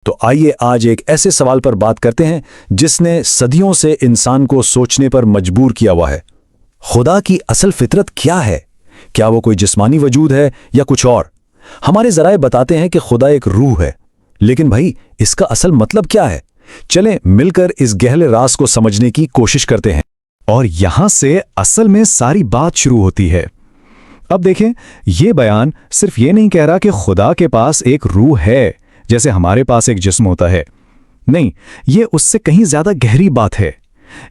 تو آئیے آج ایک ایسے سوال پر بات کرتے ہیں جس نے صدیوں سے انسان کو سوچنے پر مجبور کیا ہوا ہے۔ خدا کی اصل فطرت کیا ہے؟ کیا وہ کوئی جسمانی وجود ہے یا کچھ اور؟ ہمارے ذرائع بتاتے ہیں کہ خدا ایک روح ہے، لیکن بھائی اس کا اصل مطلب کیا ہے؟ چلیں مل کر اس گہرے راز کو سمجھنے کی کوشش کرتے ہیں۔ اور یہاں سے اصل میں ساری بات شروع ہوتی ہے۔ اب دیکھیں، یہ بیان صرف یہ نہیں کہہ رہا کہ خدا کے پاس ایک روح ہے جیسے ہمارے پاس ایک جسم ہوتا ہے۔ نہیں، یہ اس سے کہیں زیادہ گہری بات ہے۔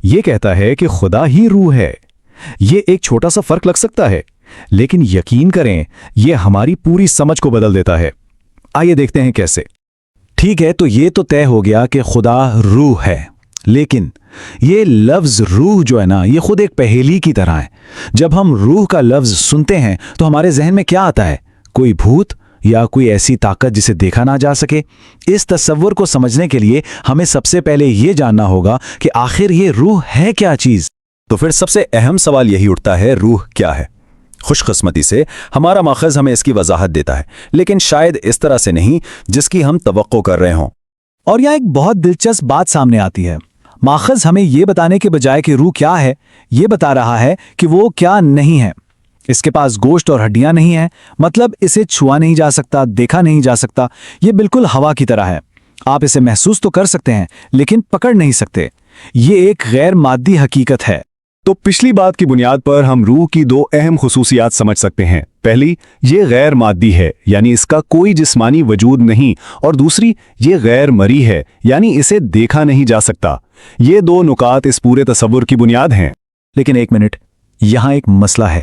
یہ کہتا ہے کہ خدا ہی روح ہے۔ یہ ایک چھوٹا سا فرق لگ سکتا ہے، لیکن یقین کریں یہ ہماری پوری سمجھ کو بدل دیتا ہے۔ آئیے دیکھتے ہیں کیسے۔ ٹھیک ہے، تو یہ تو طے ہو گیا کہ خدا روح ہے، لیکن یہ لفظ روح جو ہے نا، یہ خود ایک پہیلی کی طرح ہے۔ جب ہم روح کا لفظ سنتے ہیں تو ہمارے ذہن میں کیا آتا ہے؟ کوئی بھوت یا کوئی ایسی طاقت جسے دیکھا نہ جا سکے؟ اس تصور کو سمجھنے کے لیے ہمیں سب سے پہلے یہ جاننا ہوگا کہ آخر یہ روح ہے کیا چیز۔ تو پھر سب سے اہم سوال یہی اٹھتا ہے، روح کیا ہے؟ خوش قسمتی سے ہمارا ماخذ ہمیں اس کی وضاحت دیتا ہے، لیکن شاید اس طرح سے نہیں جس کی ہم توقع کر رہے ہوں۔ اور یہاں ایک بہت دلچسپ بات سامنے آتی ہے۔ ماخذ ہمیں یہ بتانے کے بجائے کہ روح کیا ہے، یہ بتا رہا ہے کہ وہ کیا نہیں ہے۔ اس کے پاس گوشت اور ہڈیاں نہیں ہیں، مطلب اسے چھوا نہیں جا سکتا، دیکھا نہیں جا سکتا۔ یہ بالکل ہوا کی طرح ہے۔ آپ اسے محسوس تو کر سکتے ہیں لیکن پکڑ نہیں سکتے۔ یہ ایک غیر مادی حقیقت ہے۔ تو پچھلی بات کی بنیاد پر ہم روح کی دو اہم خصوصیات سمجھ سکتے ہیں۔ پہلی، یہ غیر مادی ہے، یعنی اس کا کوئی جسمانی وجود نہیں، اور دوسری، یہ غیر مرئی ہے، یعنی اسے دیکھا نہیں جا سکتا۔ یہ دو نکات اس پورے تصور کی بنیاد ہیں۔ لیکن ایک منٹ، یہاں ایک مسئلہ ہے۔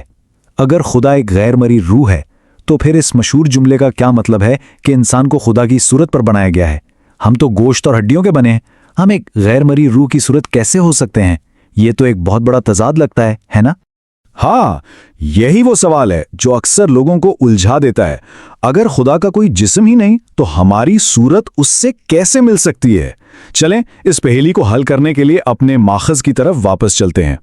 اگر خدا ایک غیر مرئی روح ہے تو پھر اس مشہور جملے کا کیا مطلب ہے کہ انسان کو خدا کی صورت پر بنایا گیا ہے؟ ہم تو گوشت اور ہڈیوں کے بنے ہیں، ہم ایک غیر مرئی روح کی صورت کیسے ہو سکتے ہیں؟ یہ تو ایک بہت بڑا تضاد لگتا ہے نا؟ ہاں، یہی وہ سوال ہے جو اکثر لوگوں کو الجھا دیتا ہے۔ اگر خدا کا کوئی جسم ہی نہیں تو ہماری صورت اس سے کیسے مل سکتی ہے؟ چلیں اس پہیلی کو حل کرنے کے لیے اپنے ماخذ کی طرف واپس چلتے ہیں۔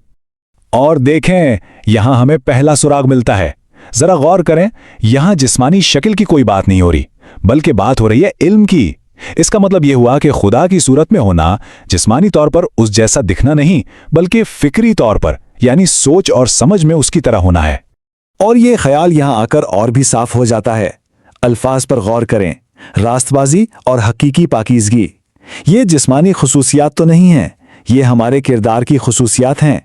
اور دیکھیں، یہاں ہمیں پہلا سراغ ملتا ہے۔ ذرا غور کریں، یہاں جسمانی شکل کی کوئی بات نہیں ہو رہی، بلکہ بات ہو رہی ہے علم کی۔ اس کا مطلب یہ ہوا کہ خدا کی صورت میں ہونا جسمانی طور پر اس جیسا دکھنا نہیں، بلکہ فکری طور پر، یعنی سوچ اور سمجھ میں اس کی طرح ہونا ہے۔ اور یہ خیال یہاں آ کر اور بھی صاف ہو جاتا ہے۔ الفاظ پر غور کریں، راست بازی اور حقیقی پاکیزگی۔ یہ جسمانی خصوصیات تو نہیں ہیں، یہ ہمارے کردار کی خصوصیات ہیں۔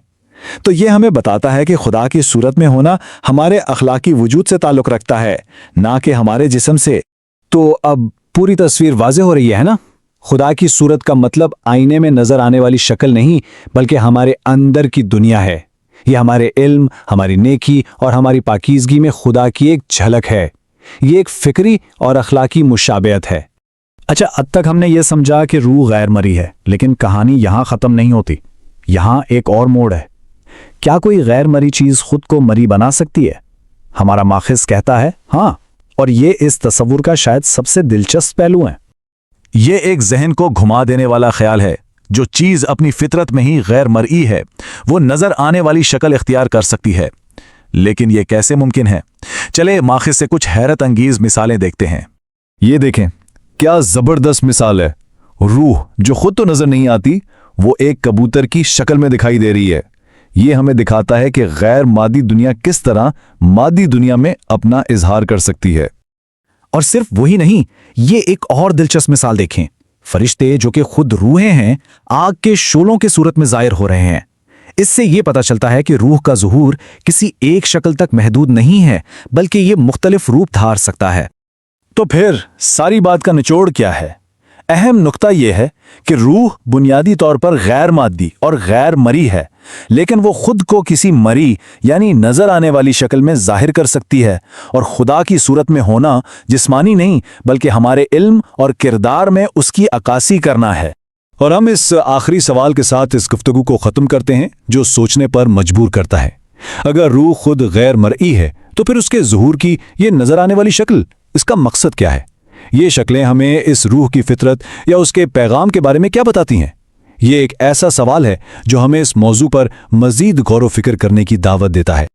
تو یہ ہمیں بتاتا ہے کہ خدا کی صورت میں ہونا ہمارے اخلاقی وجود سے تعلق رکھتا ہے، نہ کہ ہمارے جسم سے۔ تو اب پوری تصویر واضح ہو رہی ہے نا؟ خدا کی صورت کا مطلب آئینے میں نظر آنے والی شکل نہیں، بلکہ ہمارے اندر کی دنیا ہے۔ یہ ہمارے علم، ہماری نیکی اور ہماری پاکیزگی میں خدا کی ایک جھلک ہے۔ یہ ایک فکری اور اخلاقی مشابہت ہے۔ اچھا، اب تک ہم نے یہ سمجھا کہ روح غیر مرئی ہے، لیکن کہانی یہاں ختم نہیں ہوتی۔ یہاں ایک اور موڑ ہے۔ کیا کوئی غیر مرئی چیز خود کو مرئی بنا سکتی ہے؟ ہمارا ماخذ کہتا ہے ہاں، اور یہ اس تصور کا شاید سب سے دلچسپ پہلو ہے۔ یہ ایک ذہن کو گھما دینے والا خیال ہے۔ جو چیز اپنی فطرت میں ہی غیر مرئی ہے، وہ نظر آنے والی شکل اختیار کر سکتی ہے۔ لیکن یہ کیسے ممکن ہے؟ چلے ماخذ سے کچھ حیرت انگیز مثالیں دیکھتے ہیں۔ یہ دیکھیں، کیا زبردست مثال ہے۔ روح جو خود تو نظر نہیں آتی، وہ ایک کبوتر کی شکل میں دکھائی دے رہی ہے۔ یہ ہمیں دکھاتا ہے کہ غیر مادی دنیا کس طرح مادی دنیا میں اپنا اظہار کر سکتی ہے۔ اور صرف وہی نہیں، یہ ایک اور دلچسپ مثال دیکھیں۔ فرشتے جو کہ خود روحیں ہیں، آگ کے شعلوں کے صورت میں ظاہر ہو رہے ہیں۔ اس سے یہ پتہ چلتا ہے کہ روح کا ظہور کسی ایک شکل تک محدود نہیں ہے، بلکہ یہ مختلف روپ دھار سکتا ہے۔ تو پھر ساری بات کا نچوڑ کیا ہے؟ اہم نقطہ یہ ہے کہ روح بنیادی طور پر غیر مادی اور غیر مرئی ہے، لیکن وہ خود کو کسی مرئی یعنی نظر آنے والی شکل میں ظاہر کر سکتی ہے۔ اور خدا کی صورت میں ہونا جسمانی نہیں، بلکہ ہمارے علم اور کردار میں اس کی عکاسی کرنا ہے۔ اور ہم اس آخری سوال کے ساتھ اس گفتگو کو ختم کرتے ہیں جو سوچنے پر مجبور کرتا ہے۔ اگر روح خود غیر مرئی ہے تو پھر اس کے ظہور کی یہ نظر آنے والی شکل، اس کا مقصد کیا ہے؟ یہ شکلیں ہمیں اس روح کی فطرت یا اس کے پیغام کے بارے میں کیا بتاتی ہیں؟ یہ ایک ایسا سوال ہے جو ہمیں اس موضوع پر مزید غور و فکر کرنے کی دعوت دیتا ہے۔